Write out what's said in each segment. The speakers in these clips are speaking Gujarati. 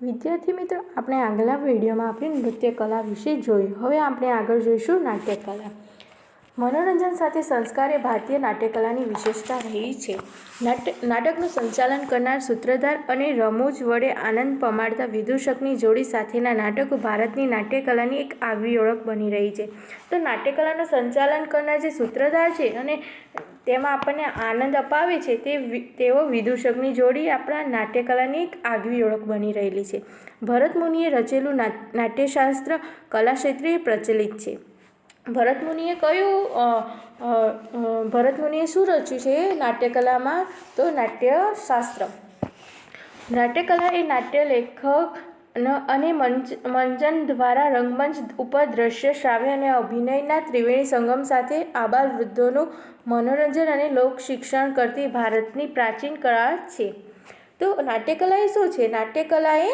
વિદ્યાર્થી મિત્રો, આપણે આગલા વિડીયોમાં આપણે નૃત્ય કલા વિશે જોયું. હવે આપણે આગળ જોઈશું નાટ્યકલા. મનોરંજન સાથે સંસ્કાર એ ભારતીય નાટ્યકલાની વિશેષતા રહી છે. નાટકનું સંચાલન કરનાર સૂત્રધાર અને રમૂજ વડે આનંદ પમાડતા વિદૂષકની જોડી સાથેના નાટકો ભારતની નાટ્યકલાની એક આગવી ઓળખ બની રહી છે. તો નાટ્યકલાનું સંચાલન કરનાર જે સૂત્રધાર છે અને તેમાં આપણને આનંદ અપાવે છે તેઓ વિદૂષકની જોડી આપણા નાટ્યકલાની એક આગવી ઓળખ બની રહેલી છે. ભરત મુનિએ રચેલું નાટ્યશાસ્ત્ર કલા ક્ષેત્રે પ્રચલિત છે. ભરત મુનિએ શું રચ્યું છે નાટ્યકલામાં? તો નાટ્યશાસ્ત્ર. નાટ્યકલા એ નાટ્ય લેખક અને મંચન દ્વારા રંગમંચ ઉપર દ્રશ્ય, શ્રાવ્ય અને અભિનયના ત્રિવેણી સંગમ સાથે આબાલ વૃદ્ધોનું મનોરંજન અને લોક શિક્ષણ કરતી ભારતની પ્રાચીન કળા છે. તો નાટ્યકલા એ શું છે? નાટ્યકલા એ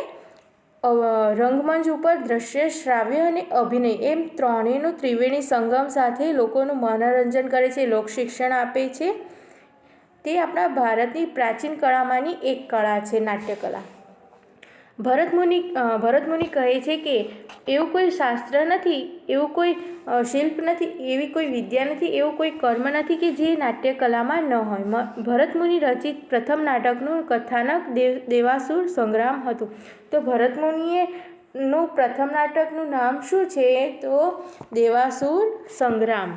રંગમંચ ઉપર દ્રશ્ય, શ્રાવ્ય અને અભિનય એમ ત્રણેયનું ત્રિવેણી સંગમ સાથે લોકોનું મનોરંજન કરે છે, લોક શિક્ષણ આપે છે. તે આપણા ભારતની પ્રાચીન કળામાંની એક કળા છે નાટ્યકલા. ભરત મુનિ કહે છે કે એવું કોઈ શાસ્ત્ર નથી, એવું કોઈ શિલ્પ નથી, એવી કોઈ વિદ્યા નથી, એવું કોઈ કર્મ નથી કે જે નાટ્યકલામાં ન હોય. ભરત મુનિ રચિત પ્રથમ નાટકનું કથાનક દેવાસુર સંગ્રામ હતું. તો ભરત મુનિનું પ્રથમ નાટકનું નામ શું છે? તો દેવાસુર સંગ્રામ.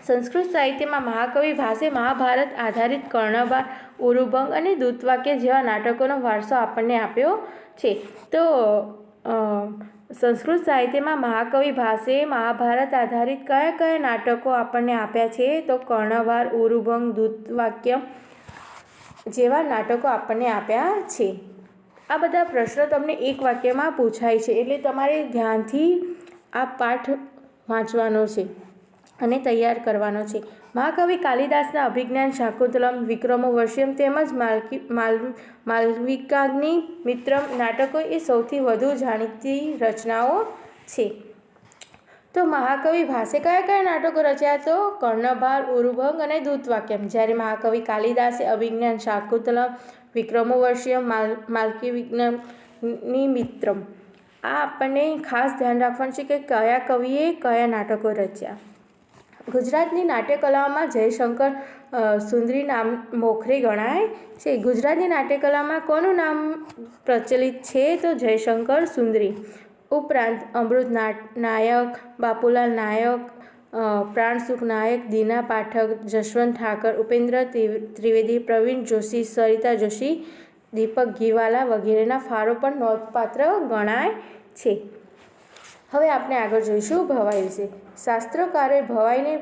સંસ્કૃત સાહિત્યમાં મહાકવિ ભાસે મહાભારત આધારિત કર્ણબાર, ઉરુભંગ અને દૂતવાક્ય જેવા નાટકોનો વારસો આપણને આપ્યો છે. તો સંસ્કૃત સાહિત્યમાં મહાકવિ ભાસે મહાભારત આધારિત કયા કયા નાટકો આપણને આપ્યા છે? તો કર્ણબાર, ઉરુભંગ, દૂતવાક્ય જેવા નાટકો આપણને આપ્યા છે. આ બધા પ્રશ્નો તમને એક વાક્યમાં પૂછાય છે, એટલે તમારે ધ્યાનથી આ પાઠ વાંચવાનો છે અને તૈયાર કરવાનો છે. મહાકવિ કાલિદાસના અભિજ્ઞાન શાકુંતલમ, વિક્રમોર્વશિયમ તેમજ માલવિકાગ્નિ મિત્રમ નાટકો એ સૌથી વધુ જાણીતી રચનાઓ છે. તો મહાકવિ ભાસે કયા કયા નાટકો રચ્યા? તો કર્ણભાર, ઉરુભંગ અને દૂતવાક્યમ. જ્યારે મહાકવિ કાલિદાસે અભિજ્ઞાન શાકુંતલમ, વિક્રમોર્વશિયમ, માલવિકાગ્નિ મિત્રમ. આ આપણને ખાસ ધ્યાન રાખવાનું છે કે કયા કવિએ કયા નાટકો રચ્યા. ગુજરાતની નાટ્યકલામાં જયશંકર સુંદરી નામ મોખરે ગણાય છે. ગુજરાતની નાટ્યકલામાં કોનું નામ પ્રચલિત છે? તો જયશંકર સુંદરી. ઉપરાંત અમૃત નાયક, બાપુલાલ નાયક, પ્રાણસુખ નાયક, દીના પાઠક, જશવંત ઠાકર, ઉપેન્દ્ર ત્રિવેદી, પ્રવીણ જોશી, સરિતા જોશી, દીપક ઘીવાલા વગેરેના ફાળો પણ નોંધપાત્ર ગણાય છે. હવે આપણે આગળ જોઈશું ભવાઈ વિશે. શાસ્ત્રકારોએ ભવાઈને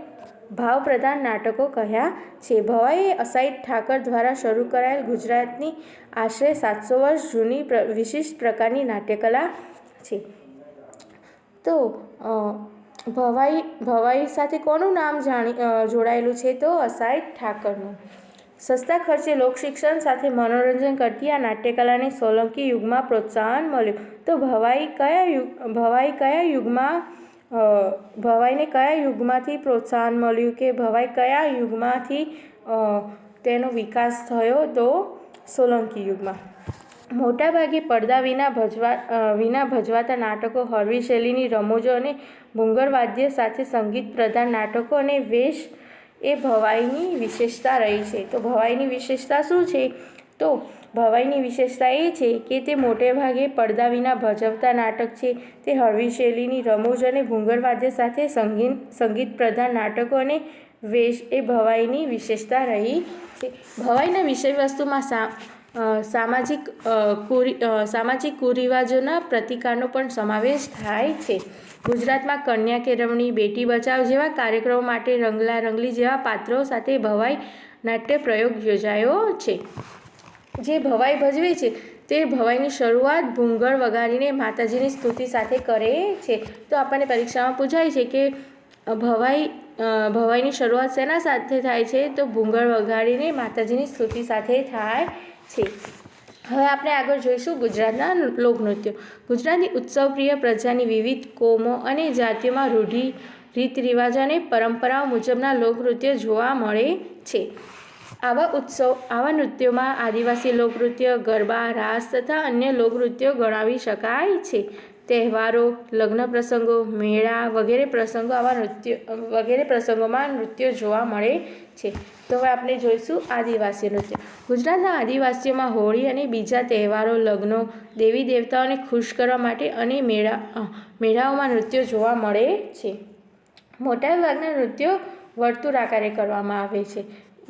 ભાવપ્રધાન નાટકો કહ્યા છે. ભવાઈ એ અસાઈદ ઠાકર દ્વારા શરૂ કરાયેલ ગુજરાતની આશરે 700 વર્ષ જૂની વિશિષ્ટ પ્રકારની નાટ્યકલા છે. તો ભવાઈ સાથે કોનું નામ જોડાયેલું છે? તો અસાઈદ ઠાકરનું. સસ્તા ખર્ચે લોકશિક્ષણ સાથે મનોરંજન કરતી આ નાટ્યકલાને સોલંકી યુગમાં પ્રોત્સાહન મળ્યું. તો ભવાઈને કયા યુગમાંથી પ્રોત્સાહન મળ્યું કે ભવાઈ કયા યુગમાંથી તેનો વિકાસ થયો? તો સોલંકી યુગમાં. મોટાભાગે પડદા વિના ભજવાતા નાટકો, હળવી શૈલીની રમૂજો અને ભૂંગળ વાદ્ય સાથે સંગીત પ્રધાન નાટકો અને વેશ એ ભવાઈની વિશેષતા રહી છે. તો ભવાઈની વિશેષતા શું છે? તો ભવાઈની વિશેષતા એ છે કે તે મોટે ભાગે પડદા વિના ભજવતા નાટક છે. તે હળવી શૈલીની રમૂજ અને ભૂંગળ વાદ્ય સાથે સંગીત પ્રધાન નાટકો અને વેશ એ ભવાઈની વિશેષતા રહી છે. ભવાઈના વિષયવસ્તુમાં સામાજિક કુરિવાજોના પ્રતિકારનો પણ સમાવેશ થાય છે. ગુજરાતમાં કન્યા કેળવણી, બેટી બચાવ જેવા કાર્યક્રમો માટે રંગલા રંગલી જેવા પાત્રો સાથે ભવાઈ નાટ્ય પ્રયોગ યોજાયો છે. જે ભવાઈ ભજવે છે તે ભવાઈની શરૂઆત ભૂંગળ વગાડીને માતાજીની સ્તુતિ સાથે કરે છે. તો આપણને પરીક્ષામાં પૂછાય છે કે ભવાઈની શરૂઆત શેના સાથે થાય છે? તો ભૂંગળ વગાડીને માતાજીની સ્તુતિ સાથે થાય છે. હવે આપણે આગળ જોઈશું ગુજરાતના લોકનૃત્યો. ગુજરાતની ઉત્સવપ્રિય પ્રજાની વિવિધ કોમો અને જાતિઓમાં રીત રિવાજો અને પરંપરાઓ મુજબના લોકનૃત્યો જોવા મળે છે. આવા નૃત્યોમાં આદિવાસી લોકનૃત્ય, ગરબા, રાસ તથા અન્ય લોકનૃત્યો ગણાવી શકાય છે. તહેવારો, લગ્ન પ્રસંગો, મેળા વગેરે પ્રસંગોમાં નૃત્યો જોવા મળે છે. તો હવે આપણે જોઈશું આદિવાસી નૃત્ય. ગુજરાતના આદિવાસીઓમાં હોળી અને બીજા તહેવારો, લગ્નો, દેવી દેવતાઓને ખુશ કરવા માટે અને મેળાઓમાં નૃત્યો જોવા મળે છે. મોટાભાગના નૃત્યો વર્તુળ આકારે કરવામાં આવે છે.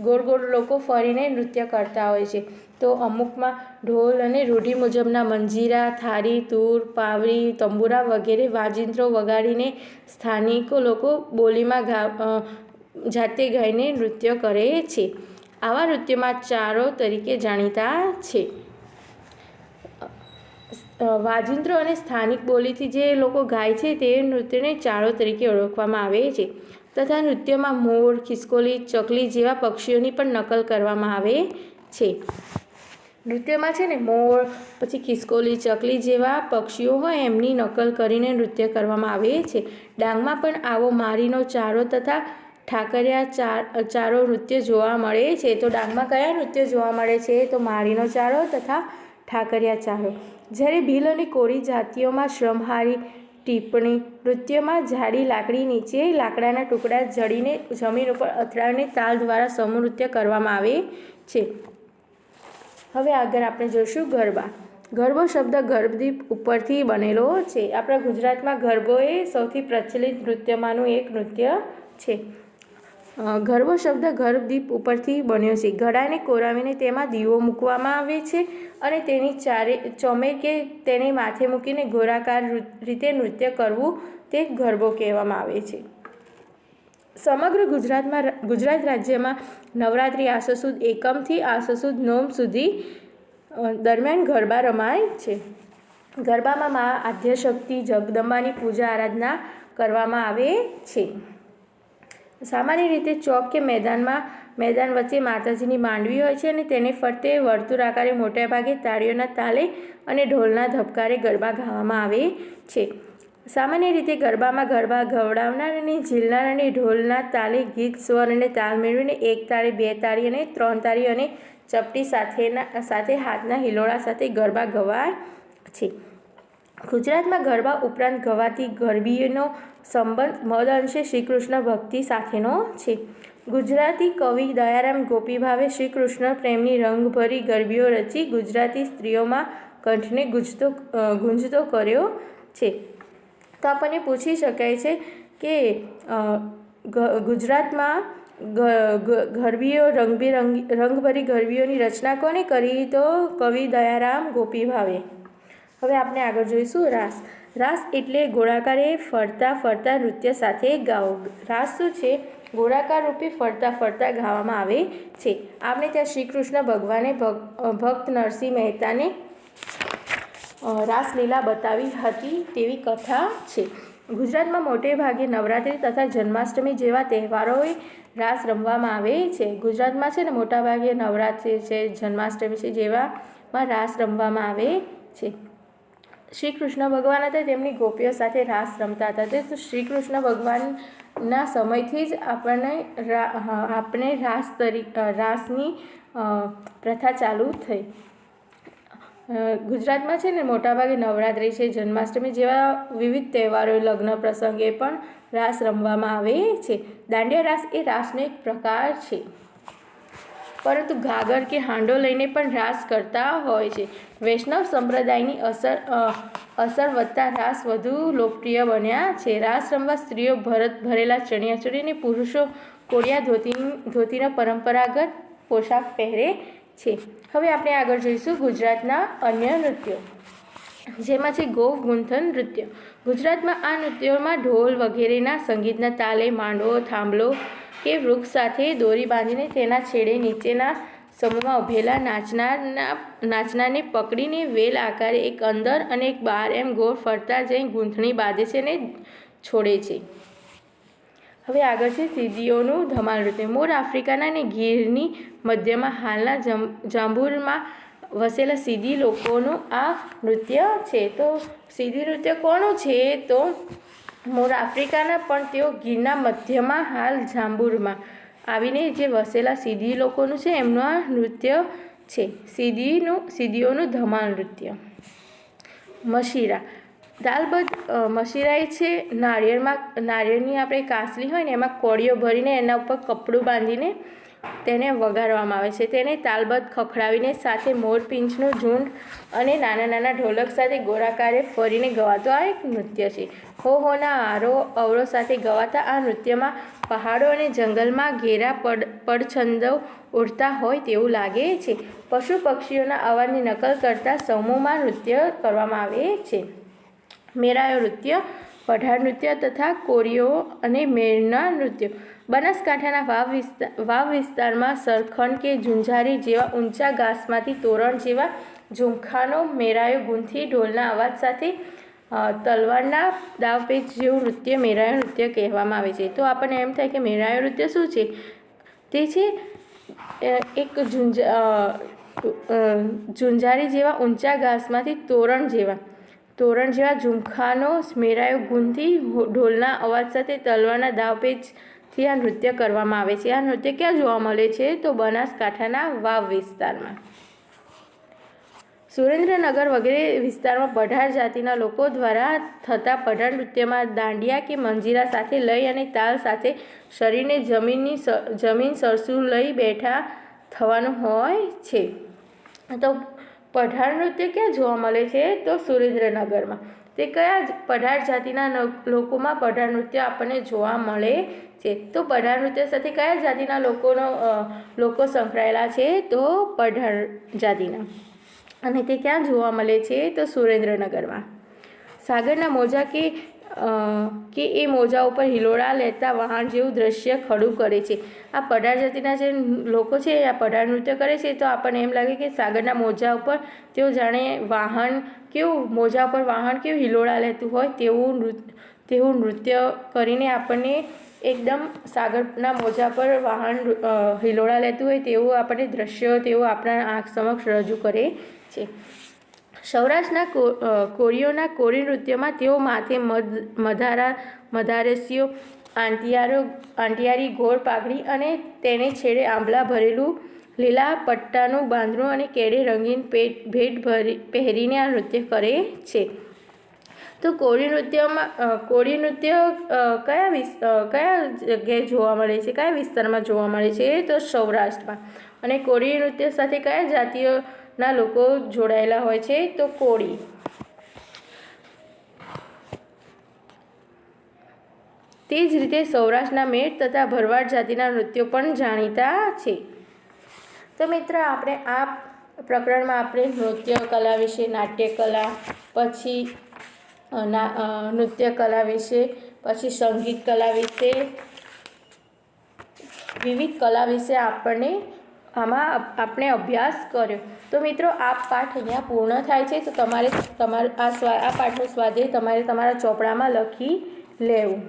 ગોળ ગોળ લોકો ફરીને નૃત્ય કરતા હોય છે. તો અમુકમાં ઢોલ અને રૂઢિ મુજબના મંજીરા, થાળી, તૂર, પાવરી, તંબુરા વગેરે વાજિંત્રો વગાડીને સ્થાનિકો લોકો બોલીમાં જાતે ગાઈને નૃત્ય કરે છે. આવા નૃત્યમાં ચારો તરીકે જાણીતા છે. વાજિંત્રો અને સ્થાનિક બોલીથી જે લોકો ગાય છે તે નૃત્યને ચારો તરીકે ઓળખવામાં આવે છે. તથા નૃત્યમાં મોર, ખિસકોલી, ચકલી જેવા પક્ષીઓની પણ નકલ કરવામાં આવે છે. નૃત્યમાં છે ને મોર, પછી ખિસકોલી, ચકલી જેવા પક્ષીઓ હોય એમની નકલ કરીને નૃત્ય કરવામાં આવે છે. ડાંગમાં પણ આવો મારીનો ચારો તથા ઠાકરિયા ચારો નૃત્ય જોવા મળે છે. તો ડાંગમાં કયા નૃત્ય જોવા મળે છે? તો મારીનો ચારો તથા ઠાકરિયા ચારો. જ્યારે ભીલ અને કોળી જાતિઓમાં શ્રમહારી ટીપણી નૃત્યમાં જાડી લાકડી નીચે લાકડાના ટુકડા જડીને જમીન ઉપર અથડાવીને તાલ દ્વારા સમૂહ નૃત્ય કરવામાં આવે છે. હવે આગળ આપણે જોઈશું ગરબા. ગરબો શબ્દ ગર્ભદીપ ઉપરથી બનેલો છે. આપણા ગુજરાતમાં ગરબો એ સૌથી પ્રચલિત નૃત્યમાંનું એક નૃત્ય છે. ગરબો શબ્દ ગર્ભદીપ ઉપરથી બન્યો છે. ઘડાને કોરાવીને તેમાં દીવો મૂકવામાં આવે છે અને તેની ચોમે કે તેને માથે મૂકીને ગોળાકાર રીતે નૃત્ય કરવું તે ગરબો કહેવામાં આવે છે. સમગ્ર ગુજરાત રાજ્યમાં નવરાત્રિ આસો સુદ એકમથી આસો સુદ નોમ સુધી દરમિયાન ગરબા રમાય છે. ગરબામાં મા આદ્યશક્તિ જગદંબાની પૂજા આરાધના કરવામાં આવે છે. સામાન્ય રીતે ચોક કે મેદાન વચ્ચે માતાજીની માંડવી હોય છે અને તેને ફરતે વર્તુળ આકારે મોટાભાગે તાળીઓના તાલે અને ઢોલના ધબકારે ગરબા ગાવામાં આવે છે. સામાન્ય રીતે ગરબામાં ગરબા ગવડાવનાર અને ઝીલનાર અને ઢોલના તાલે ગીત સ્વર અને તાલ મેળવીને 1 તાળી, 2 તાળી અને 3 તાળી અને ચપટી સાથે હાથના હિલોળા સાથે ગરબા ગવાય છે. ગુજરાતમાં ગરબા ઉપરાંત ગવાતી ગરબીનો સંબંધ મહદ અંશે શ્રીકૃષ્ણ ભક્તિ સાથેનો છે. ગુજરાતી કવિ દયારામ ગોપીભાવે શ્રીકૃષ્ણ પ્રેમની રંગભરી ગરબીઓ રચી ગુજરાતી સ્ત્રીઓમાં કંઠને ગુંજતો કર્યો છે. તો આપણને પૂછી શકાય છે કે ગુજરાતમાં રંગભરી ગરબીઓની રચના કોને કરી? તો કવિ દયારામ ગોપીભાવે. હવે આપણે આગળ જોઈશું રાસ. રાસ એટલે ગોળાકારે ફરતા નૃત્ય સાથે ગાવો. રાસ શું છે? ગોળાકાર રૂપે ફરતા ગાવામાં આવે છે. આપણે ત્યાં શ્રી કૃષ્ણ ભગવાને ભક્ત નરસિંહ મહેતાને રાસલીલા બતાવી હતી તેવી કથા છે. ગુજરાતમાં મોટે ભાગે નવરાત્રિ તથા જન્માષ્ટમી જેવા તહેવારોએ રાસ રમવામાં આવે છે. ગુજરાતમાં છે ને મોટાભાગે નવરાત્રિ છે, જન્માષ્ટમી છે જેવામાં રાસ રમવામાં આવે છે. શ્રી કૃષ્ણ ભગવાન હતા તેમની ગોપીઓ સાથે રાસ રમતા હતા. તો શ્રી કૃષ્ણ ભગવાનના સમયથી જ આપણે રાસની પ્રથા ચાલુ થઈ. ગુજરાતમાં છે ને મોટાભાગે નવરાત્રિ છે, જન્માષ્ટમી જેવા વિવિધ તહેવારો, લગ્ન પ્રસંગે પણ રાસ રમવામાં આવે છે. દાંડિયા રાસ એ રાસનો એક પ્રકાર છે. પરંતુ ઘાગર કે હાંડો લઈને પણ રાસ કરતા હોય છે. વૈષ્ણવ સંપ્રદાયની અસર વધતા રાસ વધુ લોકપ્રિય બન્યા છે. રાસ રમવા સ્ત્રીઓ ભરેલા ચણિયાચોળી અને પુરુષો કોળિયા ધોતીનો પરંપરાગત પોશાક પહેરે છે. હવે આપણે આગળ જોઈશું ગુજરાતના અન્ય નૃત્યો, જેમાં છે ગોવ ગુંથન નૃત્ય. ગુજરાતમાં આ નૃત્યોમાં ઢોલ વગેરેના સંગીતના તાલે માંડવો, થાંભલો કે વૃક્ષ સાથે દોરી બાંધીને તેના છેડે નીચેના સમૂહમાં ઉભેલા નાચનારને પકડીને વેલ આકારે એક અંદર અને એક બહાર એમ ગોળ ફરતા જઈ ગૂંથણી બાંધે છે અને છોડે છે. હવે આગળ છે સીદીઓનું ધમાલ નૃત્ય. મૂળ આફ્રિકાના અને ગીરની મધ્યમાં હાલના જાંબુરમાં વસેલા સીદી લોકોનું આ નૃત્ય છે. તો સીદી નૃત્ય કોનું છે? તો મૂળ આફ્રિકાના પણ તેઓ ગીરના મધ્યમાં હાલ જાંબુરમાં આવીને જે વસેલા સિદ્દી લોકોનું છે એમનું આ નૃત્ય છે, સિદ્દીઓનું ધમાલ નૃત્ય. મશીરા. દાલ ભાત મશીરા એ છે નાળિયેરની આપણે કાસલી હોય ને એમાં કોળીઓ ભરીને એના ઉપર કપડું બાંધીને તેને વગાડવામાં આવે છે. તેને તાલબદ્ધ ખખડાવીને સાથે મોરપીંછનું ઝુંડ અને નાના નાના ઢોલક સાથે ગોળાકારે ફરીને ગવાતો આ એક નૃત્ય છે. હો હોના અવરો સાથે ગવાતા આ નૃત્યમાં પહાડો અને જંગલમાં ઘેરા પડછંદો ઉડતા હોય તેવું લાગે છે. પશુ પક્ષીઓના અવાજની નકલ કરતા સમૂહમાં નૃત્ય કરવામાં આવે છે. મેરાયો નૃત્ય, પઢાર નૃત્ય તથા કોરીઓ અને મેરના નૃત્યો. બનાસકાંઠાના વાવ વિસ્તારમાં સરખંડ કે ઝુંઝારી જેવા ઊંચા ઘાસમાંથી તોરણ જેવા ઝુમખાનો મેરાયો ગૂંથી ઢોલના અવાજ સાથે તલવારના દાવપેચ જેવું નૃત્ય મેરાયો નૃત્ય કહેવામાં આવે છે. તો આપણને એમ થાય કે મેરાયો નૃત્ય શું છે? તે છે એક ઝુંઝારી જેવા ઊંચા ઘાસમાંથી તોરણ જેવા ઝુમખાનો મેરાયો ગૂંથી ઢોલના અવાજ સાથે તલવારના દાવપેચથી આ નૃત્ય કરવામાં આવે છે. આ નૃત્ય ક્યાં જોવા મળે છે? તો બનાસકાંઠાના વાવ વિસ્તારમાં. સુરેન્દ્રનગર વગેરે વિસ્તારમાં પઢાર જાતિના લોકો દ્વારા થતા પઢાર નૃત્યમાં દાંડિયા કે મંજીરા સાથે લઈ અને તાલ સાથે શરીરને જમીન સરસું લઈ બેઠા થવાનું હોય છે. તો પઢાર નૃત્ય ક્યાં જોવા મળે છે? તો સુરેન્દ્રનગરમાં. તે કયા પઢાર જાતિના લોકોમાં પઢાર નૃત્ય આપણને જોવા મળે છે? તો પઢાર નૃત્ય સાથે કયા જાતિના લોકો સંકળાયેલા છે? તો પઢાર જાતિના. અને તે ક્યાં જોવા મળે છે? તો સુરેન્દ્રનગરમાં. સાગરના મોજા કે એ મોજા ઉપર હિલોળા લેતા વહાણ જેવું દ્રશ્ય ખડું કરે છે. આ પઢાર જાતિના જે લોકો છે આ પઢાર નૃત્ય કરે છે તો આપણને એમ લાગે કે સાગરના મોજા ઉપર તેઓ જાણે મોજા ઉપર વાહન કેવું હિલોળા લેતું હોય તેવું નૃત્ય કરીને આપણને એકદમ સાગરના મોજા પર વાહન હિલોળા લેતું હોય તેવું આપણને દ્રશ્ય તેવું આપણા આંખ સમક્ષ રજૂ કરે છે. સૌરાષ્ટ્રના કોળીઓના કોળી નૃત્યમાં તેઓ માથે મધારેસીઓ, આંટિયારી ગોળ પાઘડી અને તેને છેડે આંબલા ભરેલું લીલા પટ્ટાનું બાંધણું અને કેડે રંગીન ભેટ પહેરીને આ નૃત્ય કરે છે. તો કોળી નૃત્ય કયા જગ્યાએ જોવા મળે છે? કયા વિસ્તારમાં જોવા મળે છે? તો સૌરાષ્ટ્રમાં. અને કોળી નૃત્ય સાથે કયા જાતિઓના લોકો જોડાયેલા હોય છે? તો કોળી. તે જ રીતે સૌરાષ્ટ્રના મેટ તથા ભરવાડ જાતિના નૃત્યો પણ જાણીતા છે. તો મિત્ર આપણે આ પ્રકરણમાં આપણે નૃત્ય કલા વિશે, નાટ્ય કલા, પછી નૃત્ય કલા વિશે, પછી સંગીત કલા વિશે, વિવિધ કલા વિશે આપણે અભ્યાસ કર્યો. તો મિત્રો આ પાઠ અહીંયા પૂર્ણ થાય છે. તો તમારે આ પાઠનું સ્વાધ્યાય તમારે તમારા ચોપડામાં લખી લેવું.